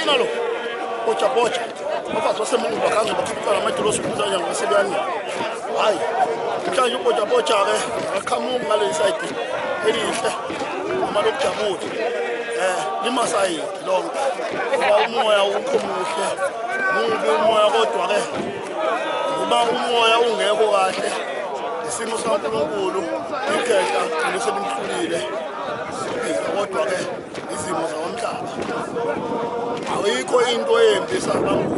Inalo. Pocha. Abafazi basemungu bakange bakhupha amakilosi kuzanya ngasebiyani. Hayi. Mhlanje upocha ke akhamuka ngale side elihle. Uma lokujabula. Limasayi lonke. Ngoba umoya ukho muhle. Mubi umoya kodwa ke. Ngoba umoya ungekho kahle. Isimo saNkulunkulu ikhehla liselimhlulile. Kodwa ke izimo zawomhlaba. Ayikho into embi sabantu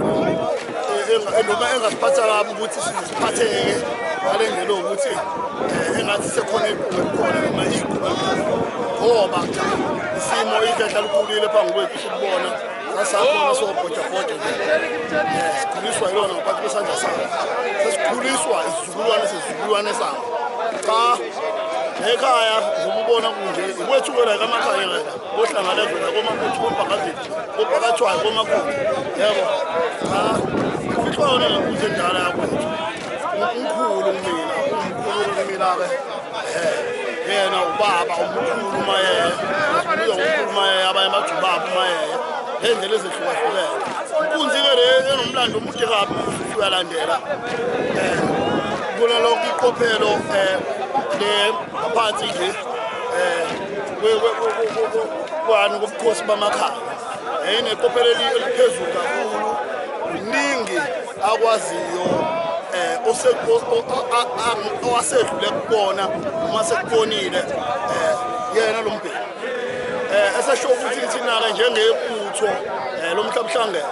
noma engasiphatha kabi ukuthi siphatheke ngale ndlela ukuthi engathi sekhona ikhona noma igquba ngoba cha isimo ikhehla likhulile phambi kwethu sikubona sasakhona sobhoja sikhuliswa yilona ngaphansi kwesandla sakhe sesikhuliswa isizukulwane sakhe cha ekhaya ngokubona kunje ukwethukela kamakhaya ngeke ohlangalezela komaphuthi kompakazithu kompakathwayo komakhulu yebo cha ihlona ukuthi ndala yakwethu umkhulu mina ke yena ubaba umkhulu maye umkhulu maye abanye majubaba maye endlela ezihlukahlukene inkunzi ke le enomlando omude kabi uyalandela kula lonke iqophelo le aphansi nje kwani kubukhosi bamakhaya eneqophelo eliphezulu kakhulu uningi akwaziyo owasedlule kubona uma sekubonile yena lo mbheki esesho ukuthi thina-ke njengebutho lomhlabuhlangene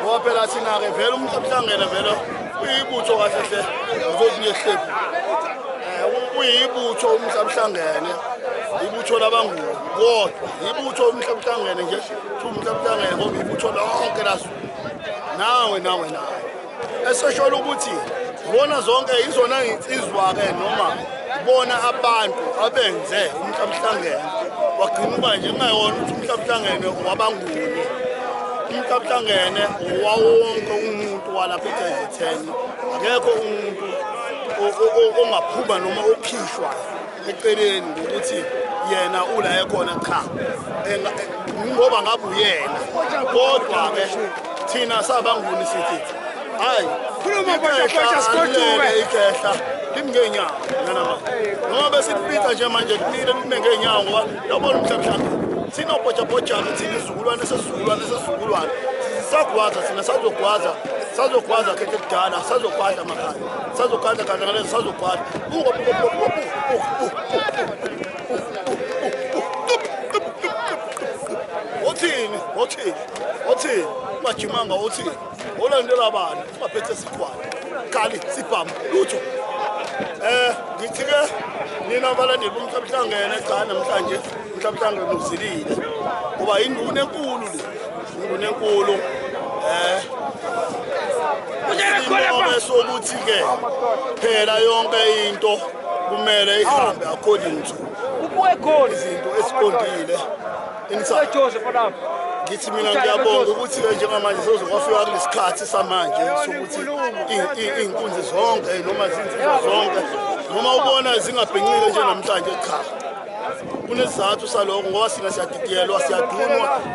ngoba phela thina-ke vele umhlabuhlangene vele uyibutho kahle hle uzokunyehlebu uyibutho umhlabuhlangene ibutho labanguni kodwa ibutho umhlabuhlangene nje umhlabuhlangene ngoba ibutho lonke lazo nawe esesho ukuthi bona zonke izona insizwa-ke noma bona abantu abenze umhlabuhlangene wagcina uba nje kungayona ukuthi umhlabuhlangene wabanguni umhlabuhlangene wawonke umuntu walapha eJezitheni akekho umuntu ongaphuma noma okhishwa eceleni ngokuthi yena ula ekhona cha ngoba ngabe uyena kodwa-ke thina sabanguni sithi hayi ikhehla limngenyawo noma besipita nje manje kumile lime ngenyawo ngoba yabona umhlabuhlangene thina ubhoja-ke thina isizukulwane sisagwaza thina sazogwaza khethe kudala sazogwada amakhaya sazogwada kanti sazogwada othini ungajimanga othini olandela abantu ungaphethe sikhwana kali sibhamu lutho ngithi-ke nina abalandeli bomhlabuhlangene cha namhlanje umhlabuhlangene uzilile ngoba induna enkulu le sokuthi-ke phela yonke into kumele ihambe according to izinto esiqondile ngithi mina ngiyabonga ukuthi-ke njengamanje sezokwafika kulesikhathi samanje sokuthi iy'nkunzi zonke noma zinsizwa zonke noma ubona zingabhencile nje namhlanje cha kunesizathu salokho ngoba sina siyadidiyelwa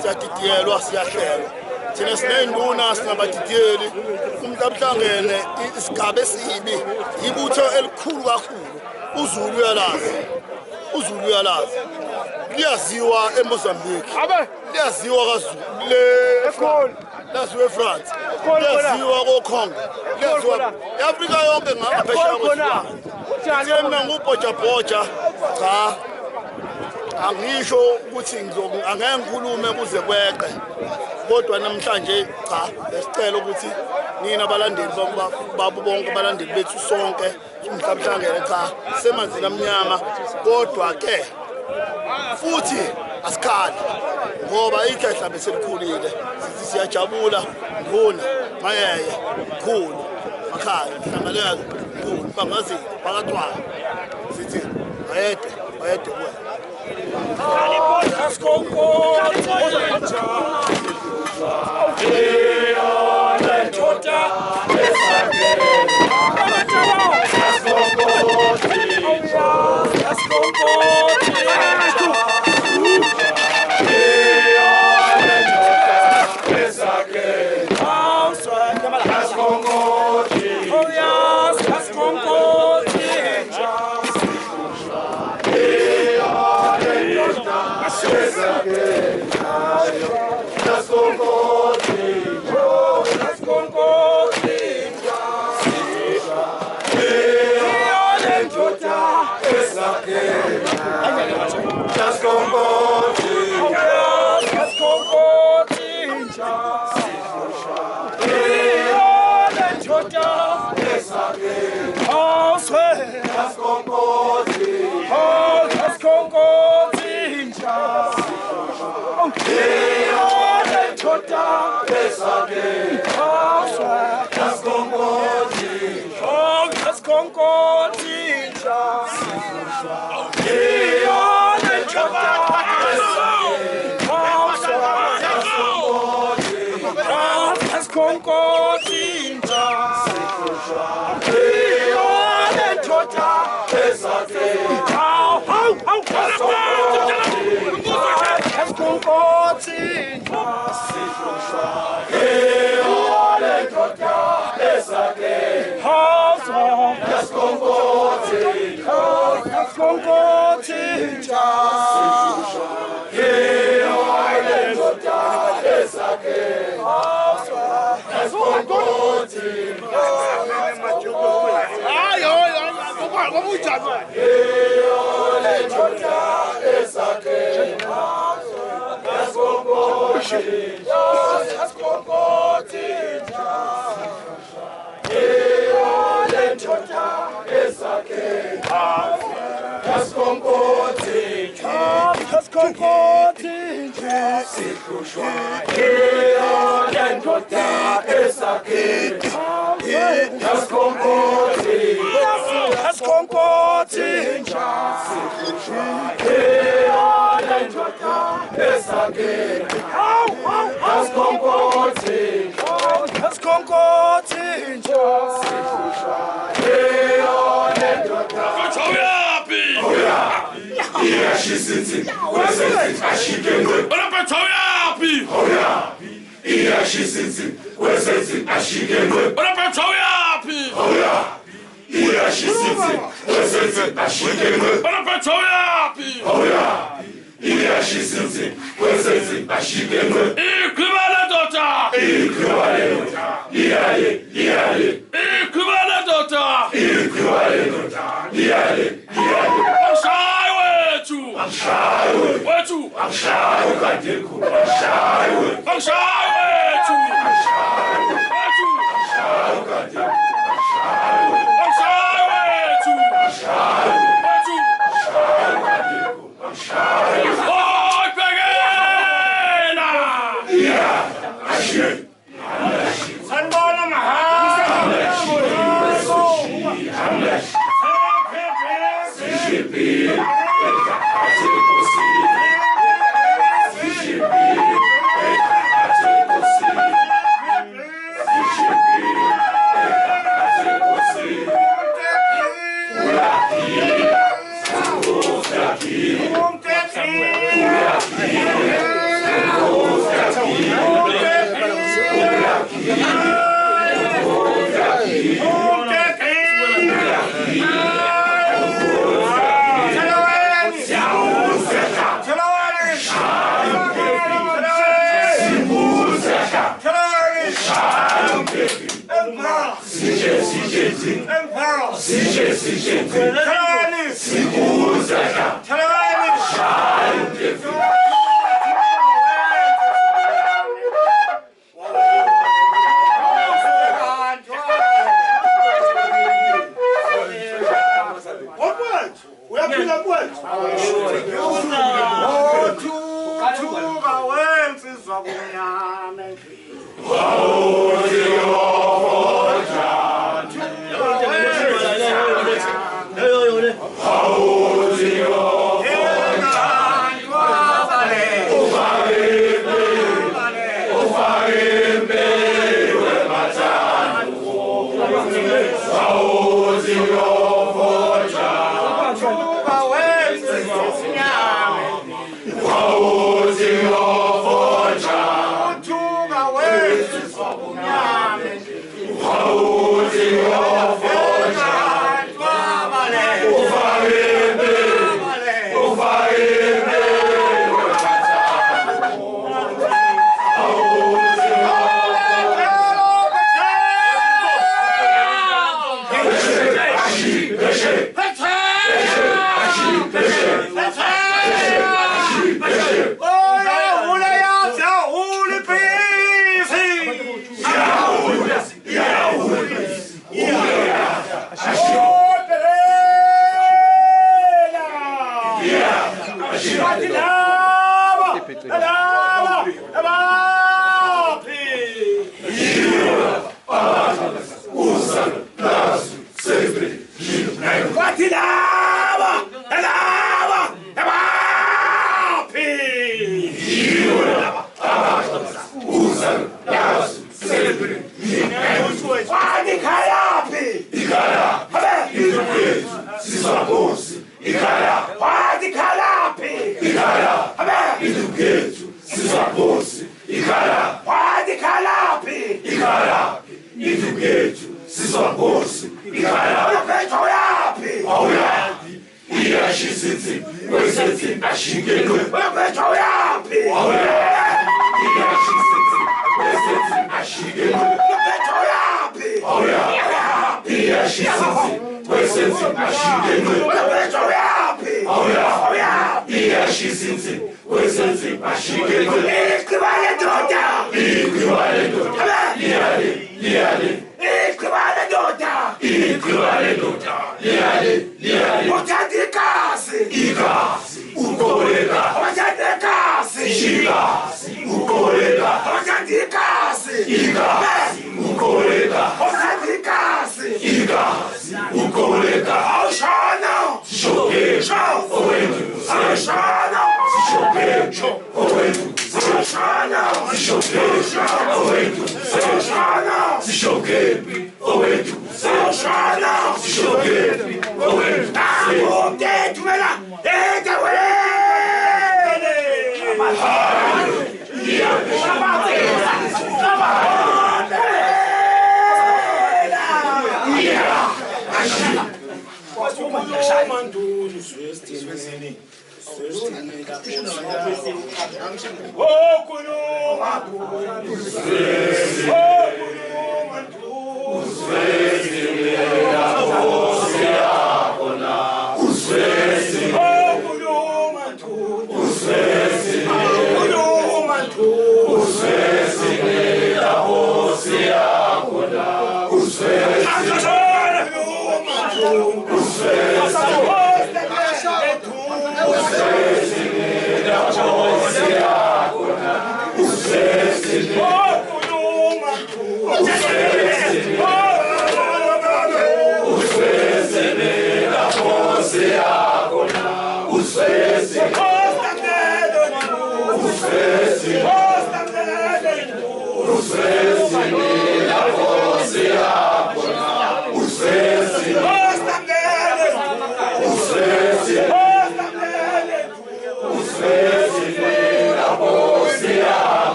siyadidiyelwa siyahlelwa thina siney'nduna sinabadidiyeli umhlabuhlangene isigaba esibi ibutho elikhulu kakhulu uZulu uyalazi liyaziwa eMozambique liyaziwa KwaZulu laziwa eFrance liyaziwa koCongo liyaziwa eAfrika yonke ngaphesheya kwezilwandle mina ngubhoja cha angisho ukuthi angeke ngikhulume kuze kweqe kodwa namhlanje cha besicela ukuthi nina abalandeli babo bonke abalandeli bethu sonke umhlabuhlangene cha semanzini amnyama kodwa ke futhi asikhali ngoba ikhehla beselikhulile sithi siyajabula nguna mayeye khulu makhaya hlangalela khulu bangazi bakathwala sithi bayede kuwe Let's go,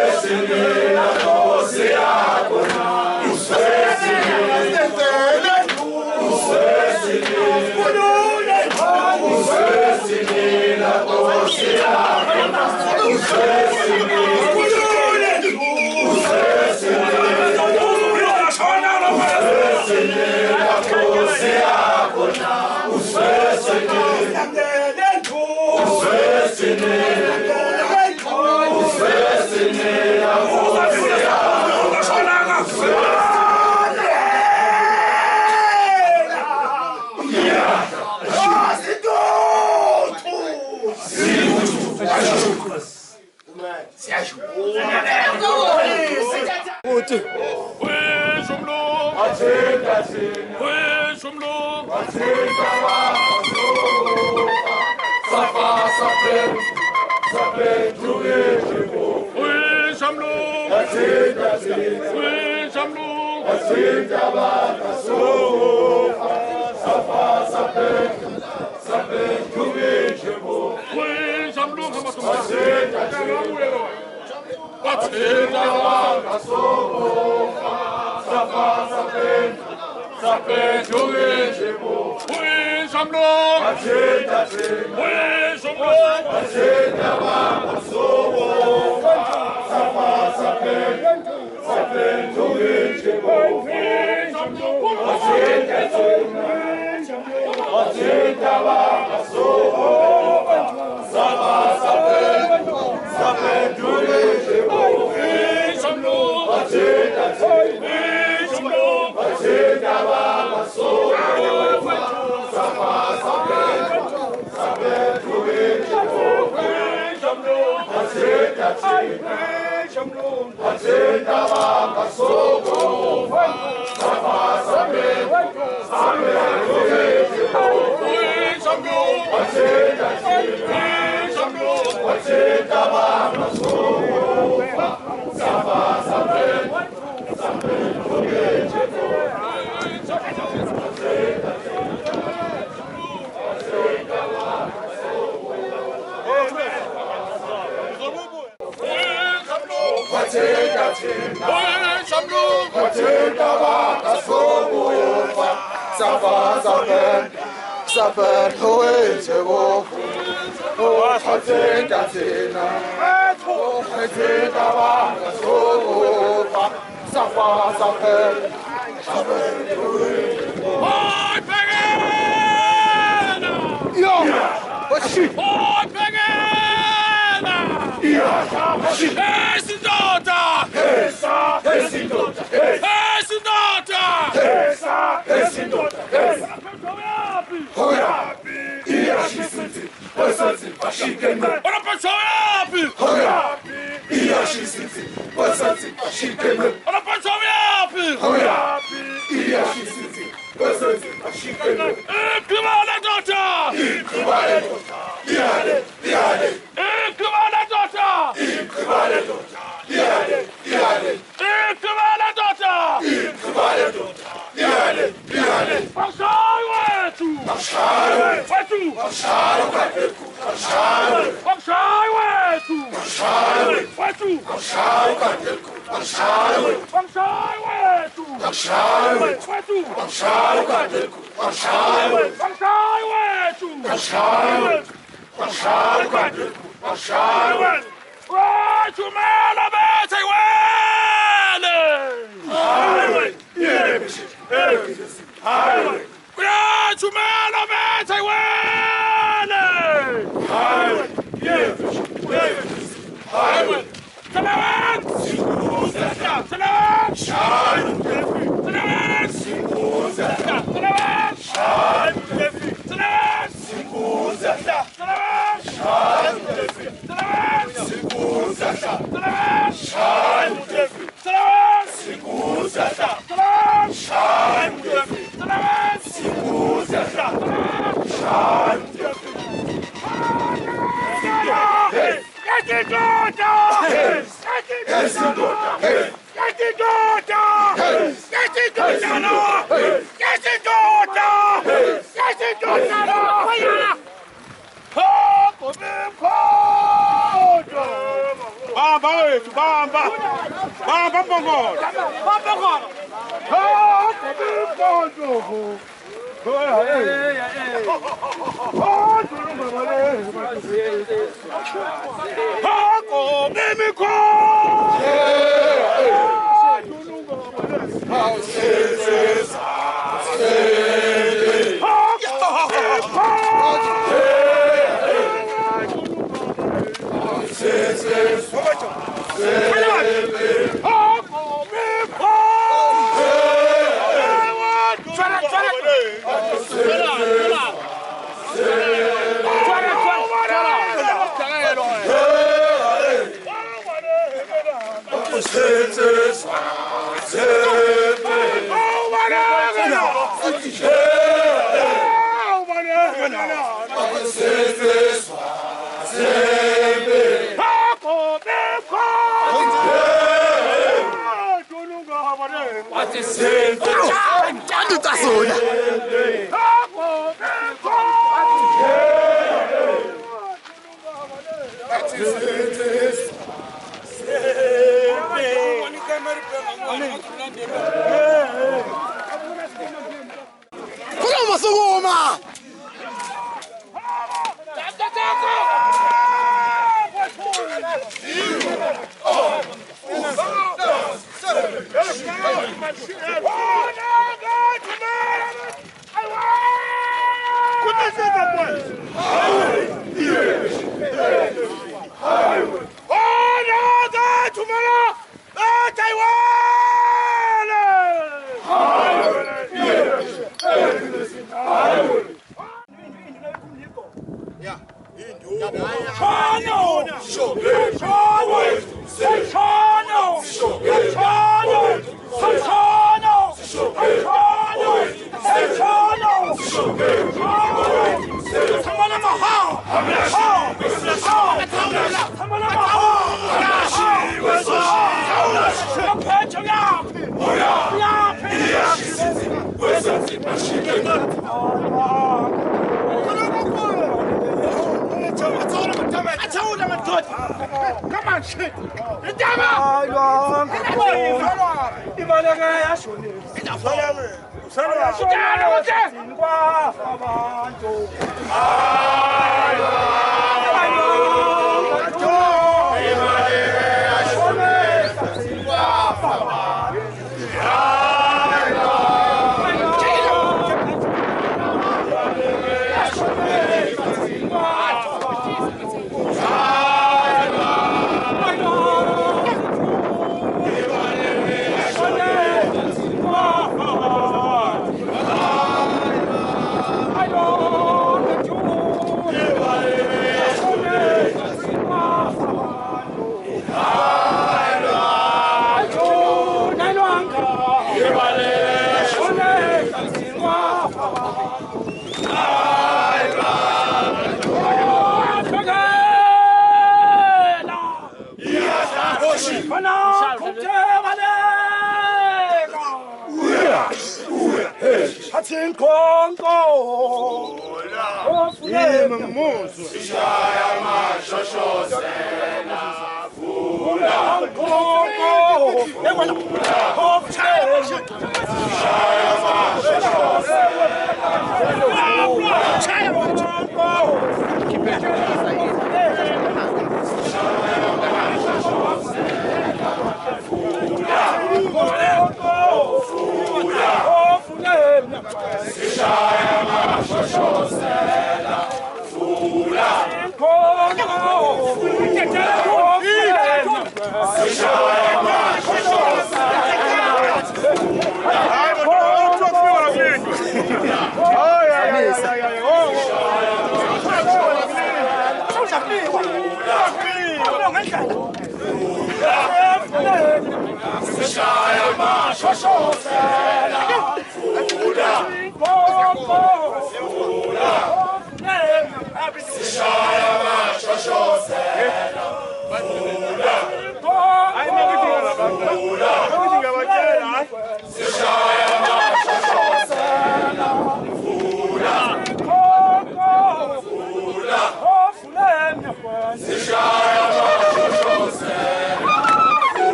Usesini la voz ya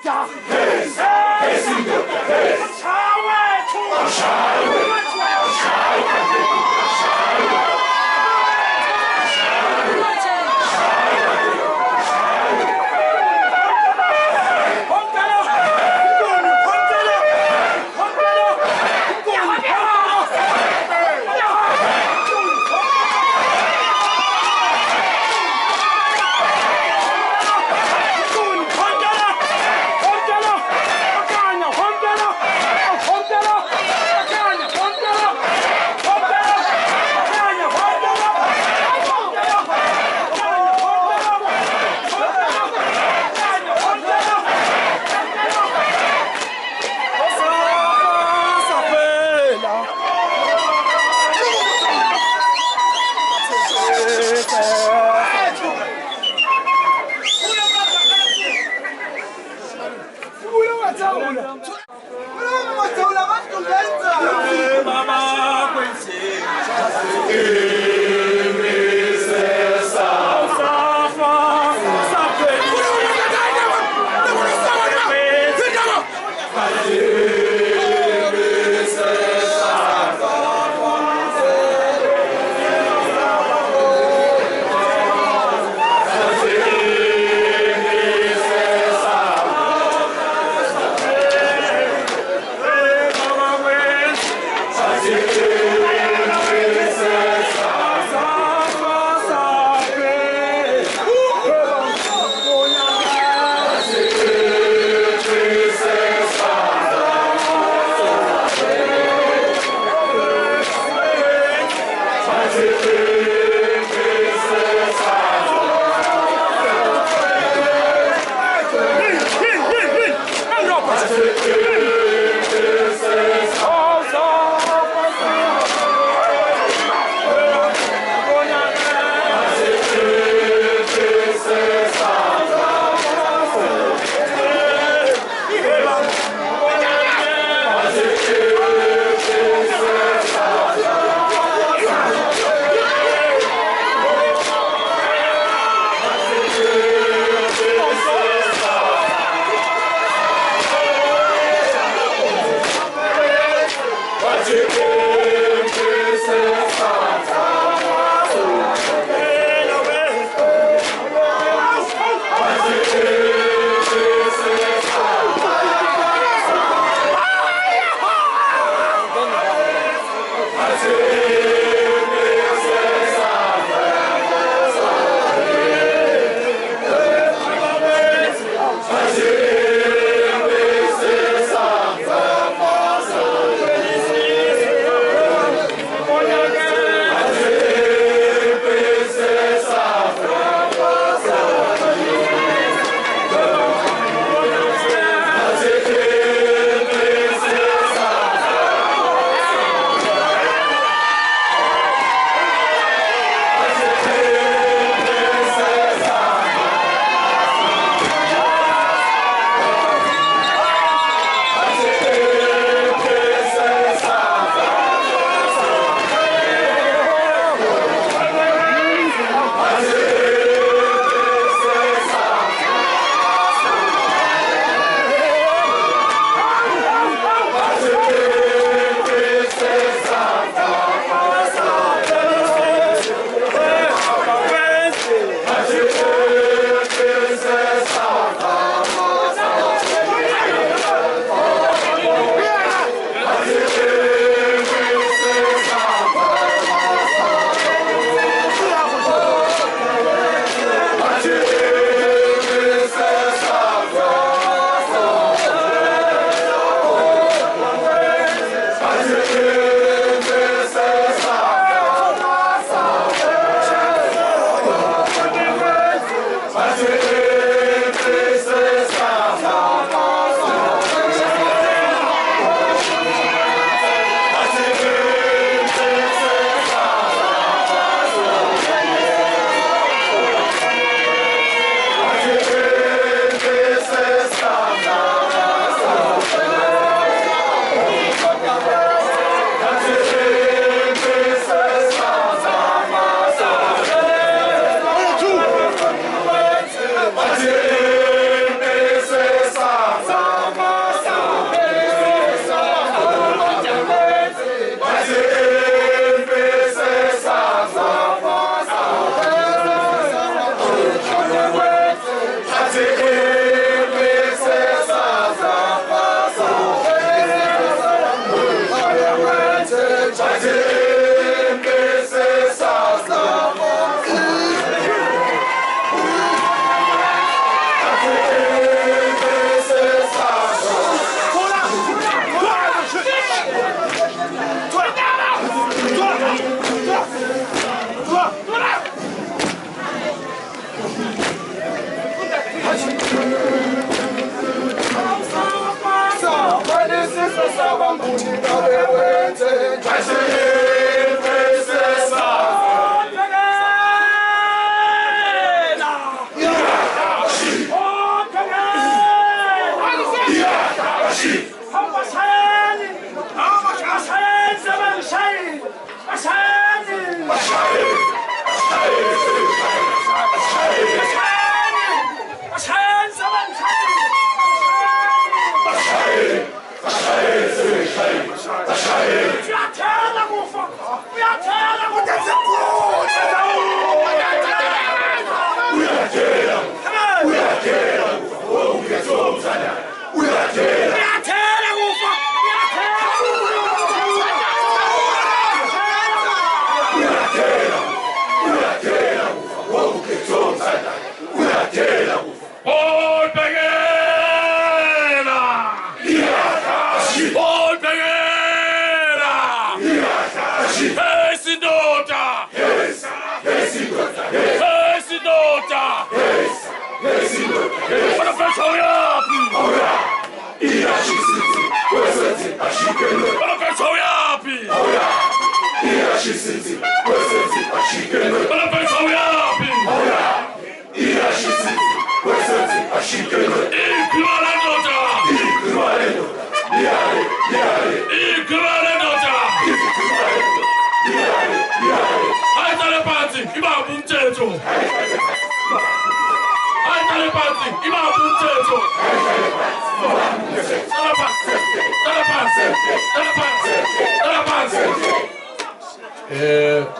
indoda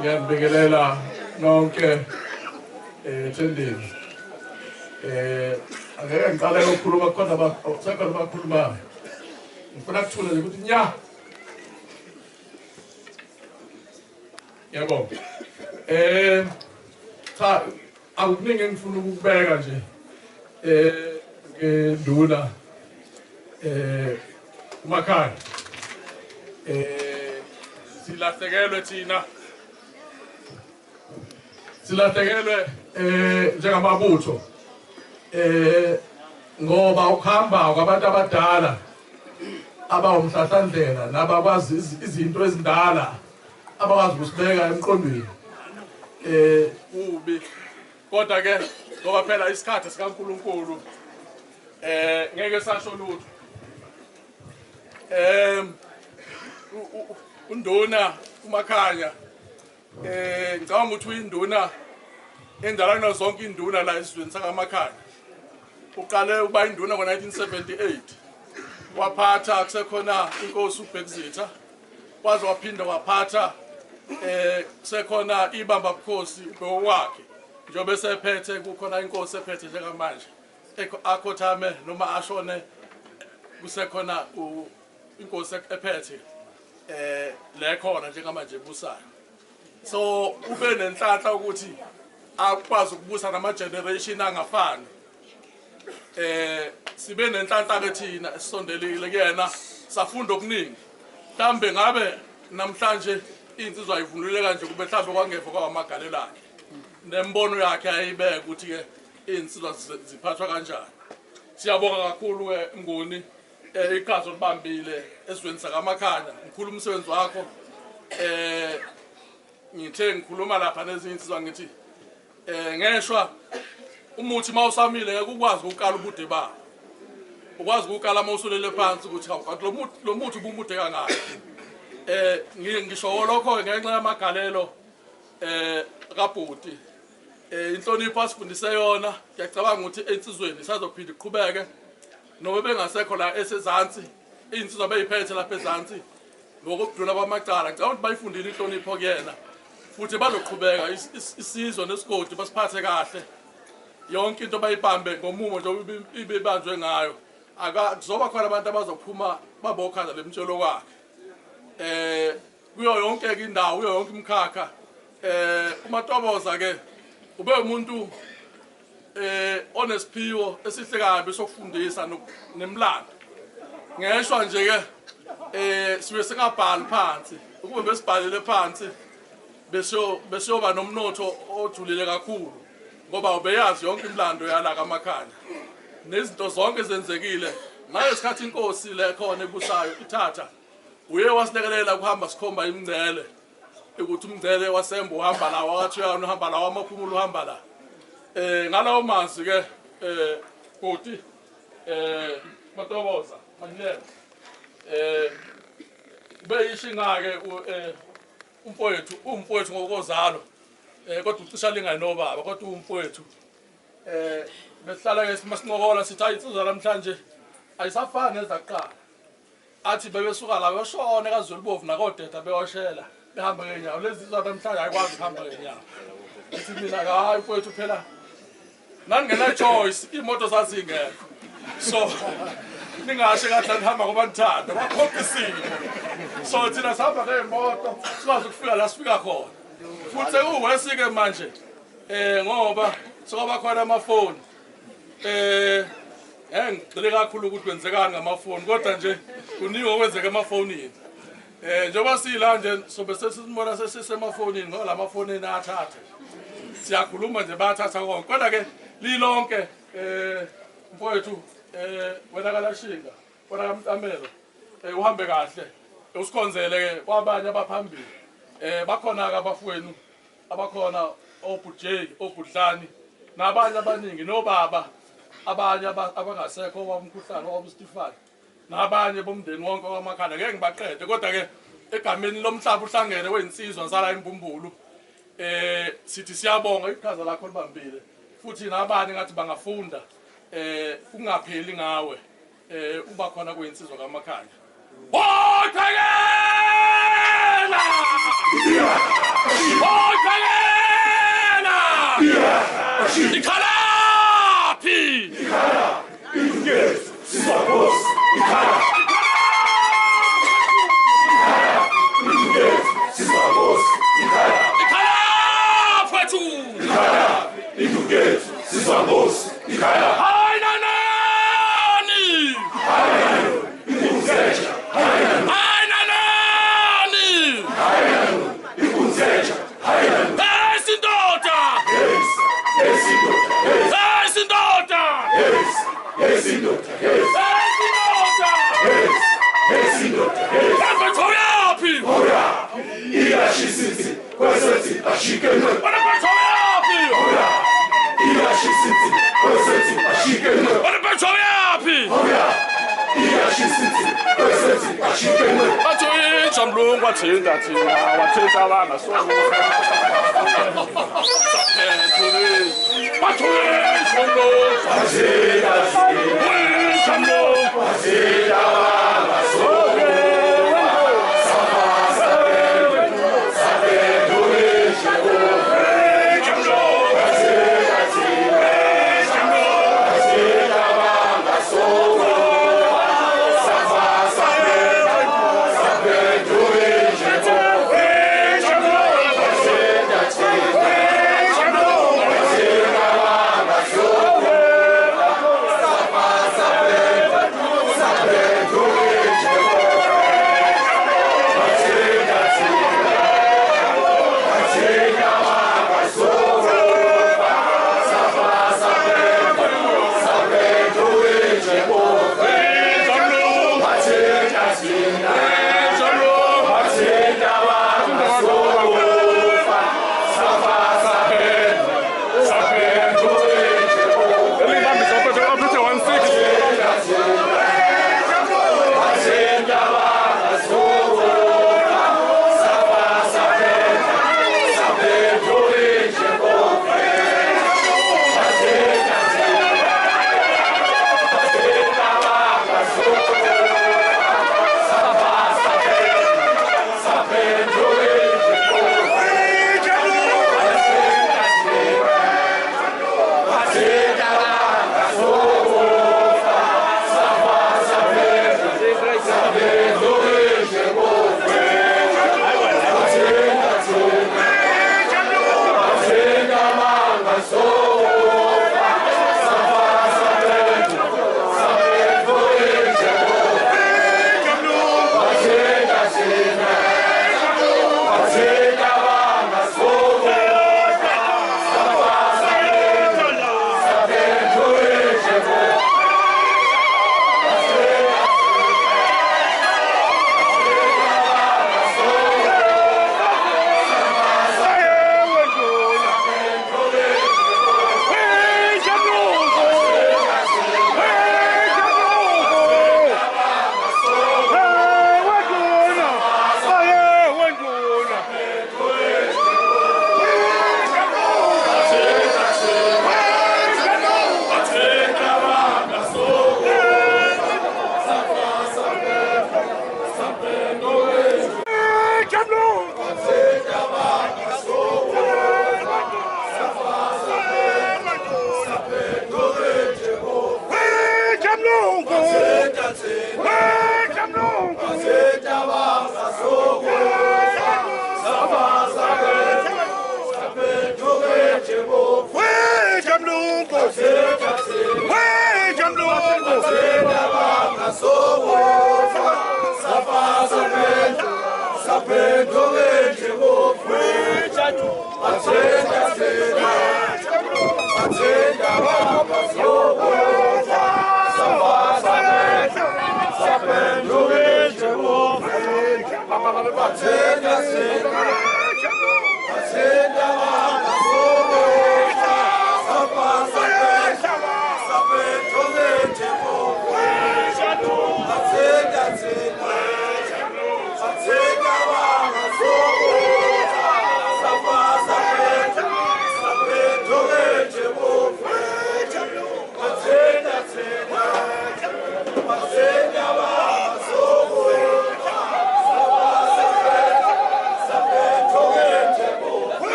Ngiyabingelela nonke tendeni angeke ngiqale ukukhuluma khona sekhona abakhulumayo ngifuna kuthule nje ukuthi nya yabonga cha akuningi engifuna ukubeka nje ngenduna umakhaya silahlekelwe thina njengamabutho ngoba ukuhamba kwabantu abadala abawumhlahlandlela nabakwazi izinto ezindala abakwazi ukusibeka emqondweni ubi kodwa ke ngoba phela isikhathi sikaNkulunkulu ngeke sasho lutho unduna umakhanya ngicabanga ukuthi uyinduna endala kunazo zonke induna la esizweni sakaMakhanya uqale uba induna ngo-1978 waphatha kusekhona inkosi uBhekuzitha waze waphinda waphatha kusekhona ibamba bukhosi ubhekowakhe njengoba esephethe kukhona inkosi ephethe njengamanje akhothame noma ashone kusekhona inkosi ephethe lekhona njengamanje ebusayo so ube nenhlanhla ukuthi akwazi ukubusa nama generation angafani sibe nenhlanhla ke thina esondelile kuyena safunda okuningi mhlambe ngabe namhlanje insizwa ayivunulile kanje kube mhlambe kwangeva kwamagalelo akhe nembono yakhe ayibeka ukuthi ke insizwa ziphathwa kanjani siyabonga kakhulu ke Mnguni iqhaza libambile esizweni sakaMakhanya ngikhuluma umsebenzi wakho ngithe ngikhuluma lapha nezinsizwa ngithi ngeshwa umuthi mawusamile ngeke ukwazi ukukala ubude bawo ukwazi ukukala mawusulele phansi ukuthi hawu lo muthi ubumude kangaka ngisho lokho ngenxa yamagalelo kaBhuti inhlonipho asifundise yona ngiyacabanga ukuthi insizweni isazophinda iqhubeke noma bengasekho la esezantsi insizwa beyiphethe lapha ezantsi ngokudlula kwamacala ngicabanga ukuthi bayifundile inhlonipho kuyena futhi bazoqhubeka isizwe nesigodi basiphathe kahle yonke into bayibambe ngomumo nje ibebanjwe ngayo akuzoba khona abantu abazophuma babokhanda lemtshelo kwakhe kuyo yonke indawo kuyo yonke imkhakha uMatoboza ke ube umuntu onesiphiwo esihle kabi sokufundisa nemlando ngeshwa nje ke sibe singabhali phansi ukube besibhalile phansi besoba nomnotho ojulile kakhulu ngoba ubeyazi yonke imlando yala kaMakhanya nezinto zonke ezenzekile nayo isikhathi inkosi le khona ebusayo ithatha uye wasilekelela kuhamba sikhomba imingcele ukuthi umngcele wasembo uhamba la wakathuyana uhamba la wamaphumulo uhamba la ngalawo manzi ke bhuti Matoboza Manile beyishinga ke umfowethu ngokozalo kodwa ucisha lingani nobaba kodwa umfowethu besihlala ke simasinqokola sithi ayitsizwa namhlanje ayisafani ezaqala athi bebesuka la beshone kaZulubovu nakodeda beyoshela behamba ngenyawo lezi zizwa namhlanje ayikwazi ukuhamba ngenyawo ithi mina hayi mfowethu phela nangena choice imoto sasingekho so ningashe kahle ngihamba ngoba ngithanda bakhokha isimo so thina sihamba ngemoto sikwazi ukufika la sifika khona futhi sekuwesike manje ngoba sokuba khona amafoni ngicela kakhulu ukuthi kwenzekani ngamafoni kodwa nje kuningi okwenzeka emafonini njengoba sila nje sobe sesimona sesisemafonini ngoba la mafonini athathe siyakhuluma nje bathatha konke kodwa ke lilonke mfowethu wena kalashinga wena kaMtamelo uhambe kahle usikhonzele ke kwabanye abaphambili bakhona ke abafowenu abakhona oBJ oBudlani nabanye abaningi nobaba abanye abangasekho wamkhuhlane wabustifani nabanye bomndeni wonke wamakhanda ngeke ngibaqede kodwa ke egameni lomhlaba uhlangene weinsizwa sala imbumbulu sithi siyabonga iqhaza lakho libambile futhi nabanye ngathi bangafunda kungapheli ngawe uba khona kweinsizwa kamakhanda Bothagela Ikhalapi Yes, Sizakos, Ikhala. Yes, Sizakos, Ikhala. Ikhala fethu. Ikhala. Yes, Sizakos, Ikhala. Hayna nani. Hayna. Ikunzeja. Hayna. Hayna nani. Hayna. Ikunzeja. Hayna. Esindoda. Yes. Esindoda. Yes. Esindoda. Yes. Esindoda. Yes. Esindoda. Yes. Esindoda. Yes. Bafethoyapi. Ora. Iyashisizi. Kwesethi ashikene. Bafethoyapi. Ora. Iyashisizi. Kwesethi ashikene. Bafethoyapi. Ora. Iyashisizi. Kwesethi ashikene. Batho ijamlungu wathinta thina wathinta abana so Batho ijamlungu Ashika. ijamlungu Ashika. Go!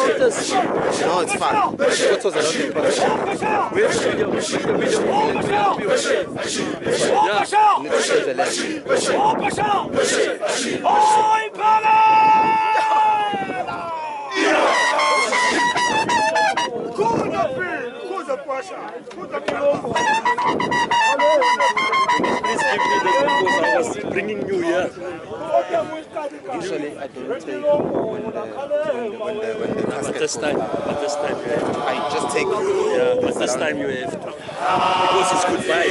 No, it's fine. What was it? We have a video. Please give me this because I was bringing you here. Usually I don't take when the But this time you have to. I just take But this time you have to. Because it's goodbye.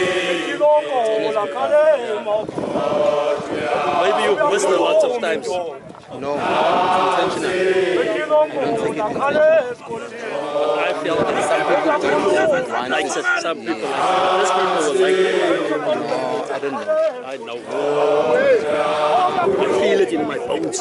Maybe you missed a lot of times. no intentionally. I don't take it intentionally. But I feel that some people don't like it. Some people like it. These people will like it. No, I don't know. I know. I feel it in my bones.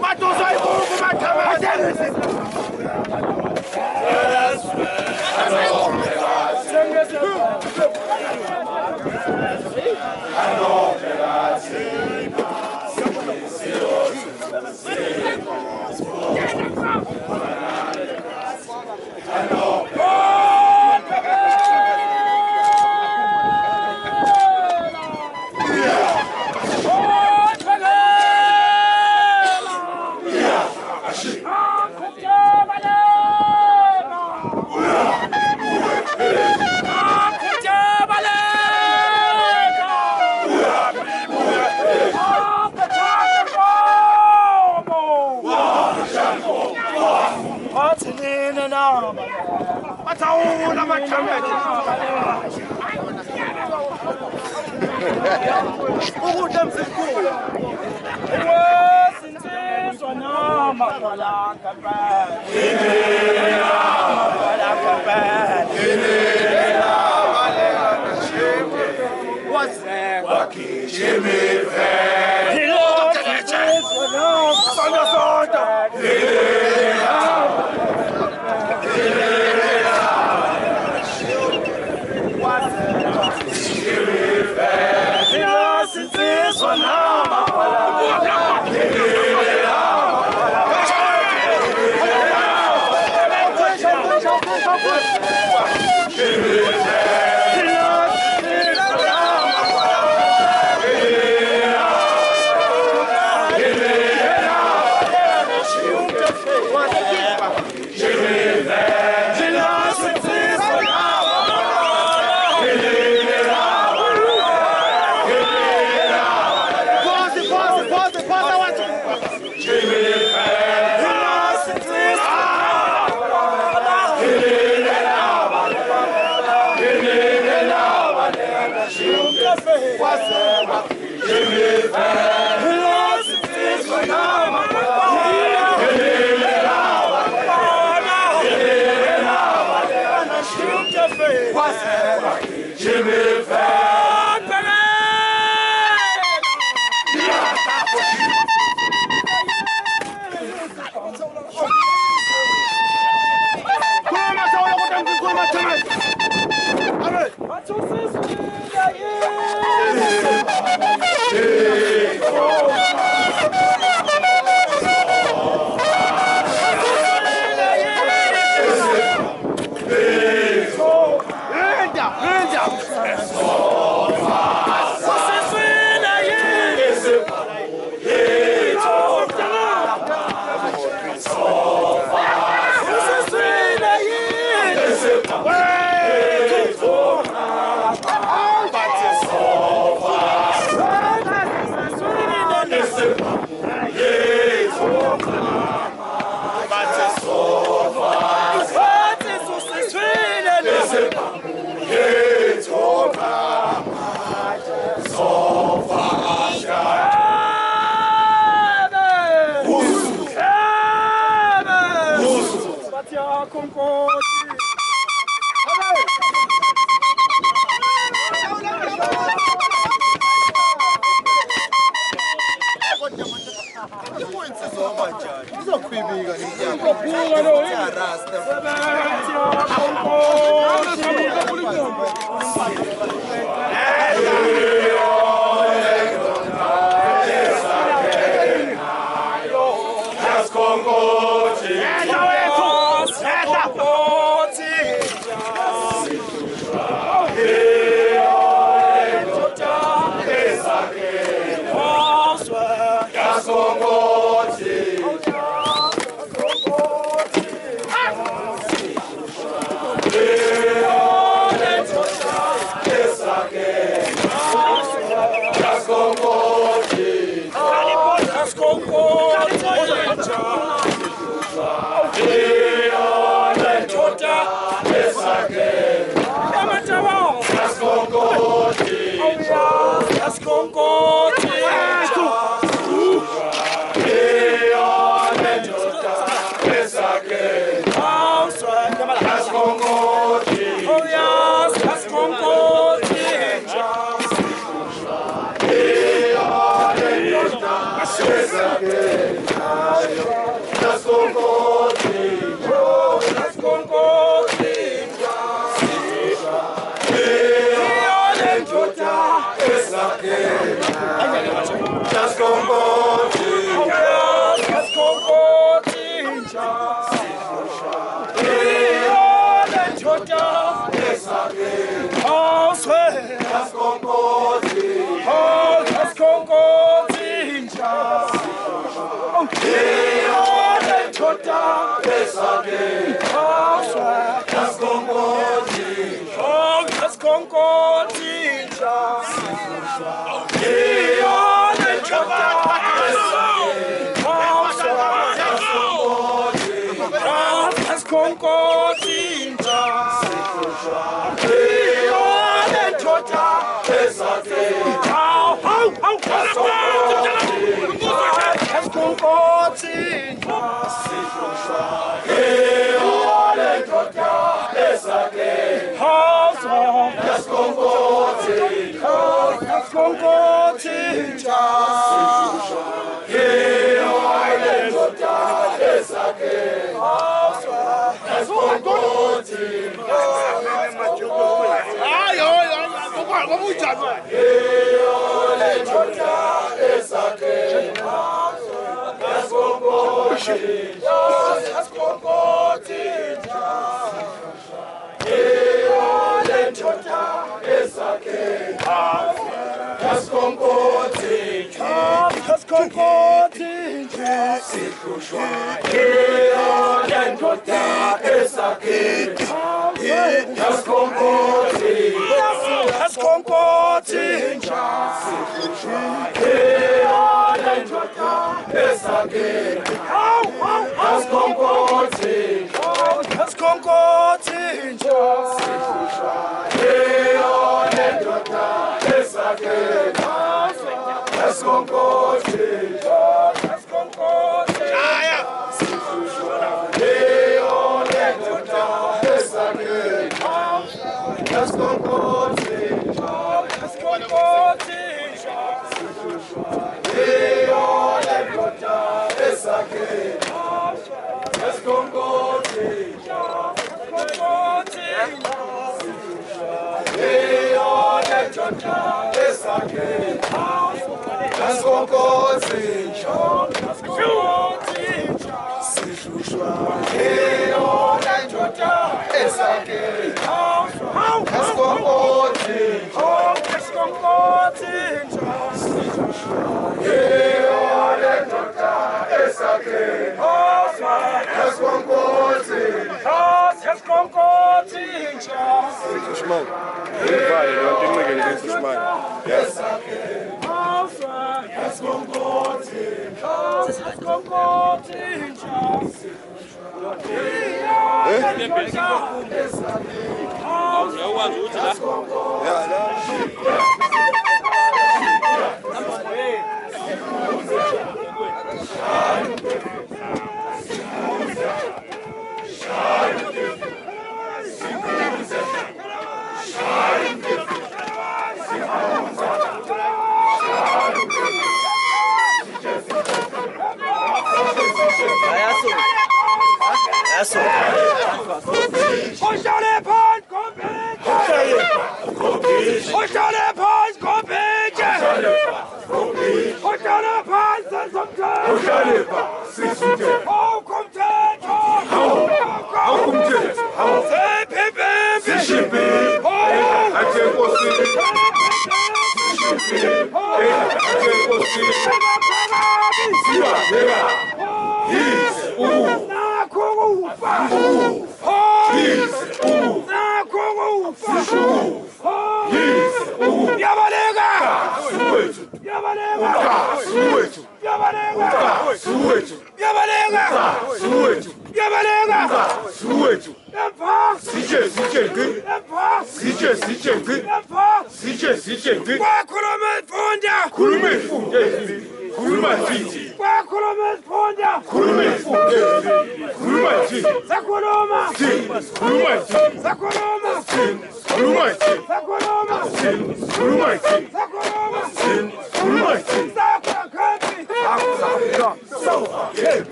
Matou só e burro, mata mais. Eskonkotinja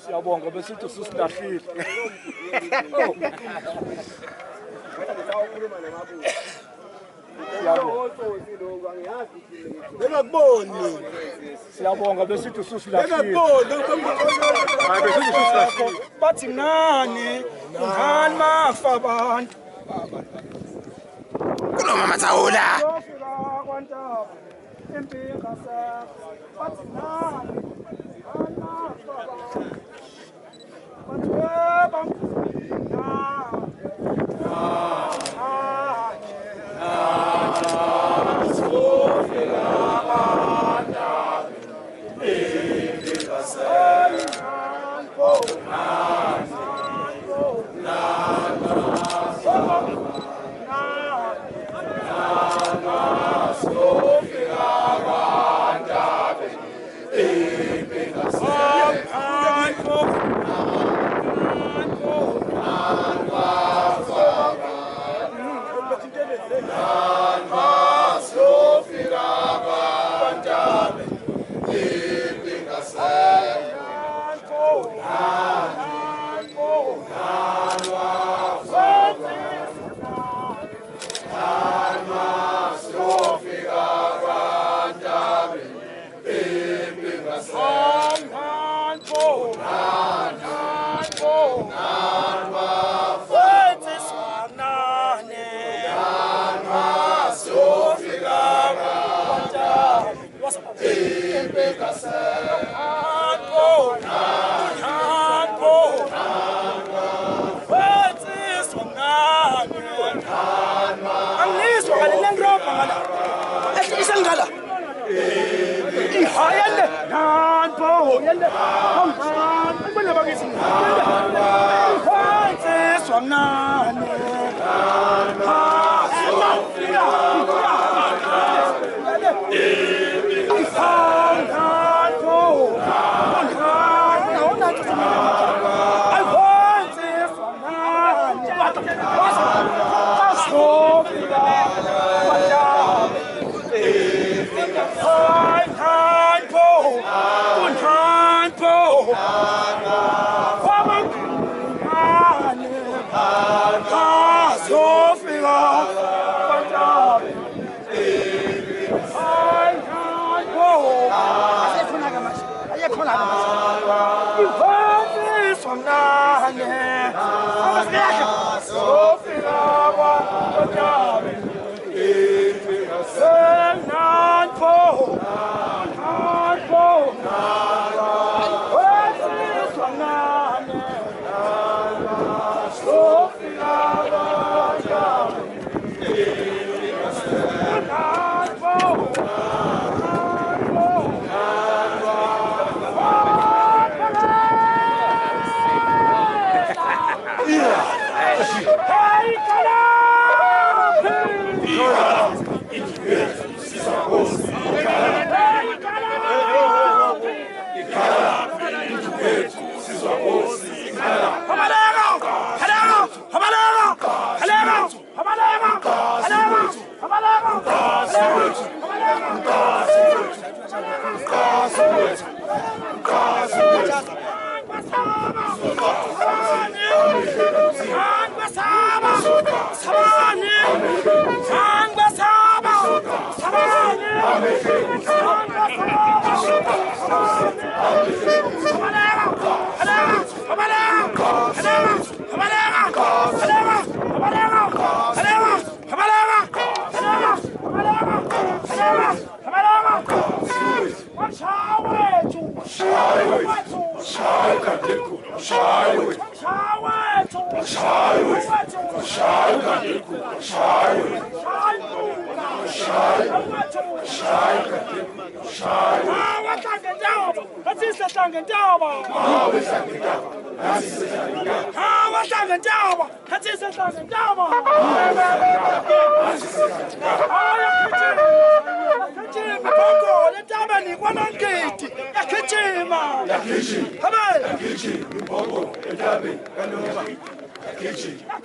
Siyabonga besithi ususilahlile. Ngakuboni. Siyabonga besithi ususilahlile. Ngakuboni. Hayi besithi ususilahlile. Bathi ngani? Ngani mafa abantu? Kuloma mathawula. Impinga sakho. Bathi ngani? Ngani mafa abantu? Bathi Let's Tabani kwanongiti yakhichima yakhichima bongo netabeni kwanongiti yakhichima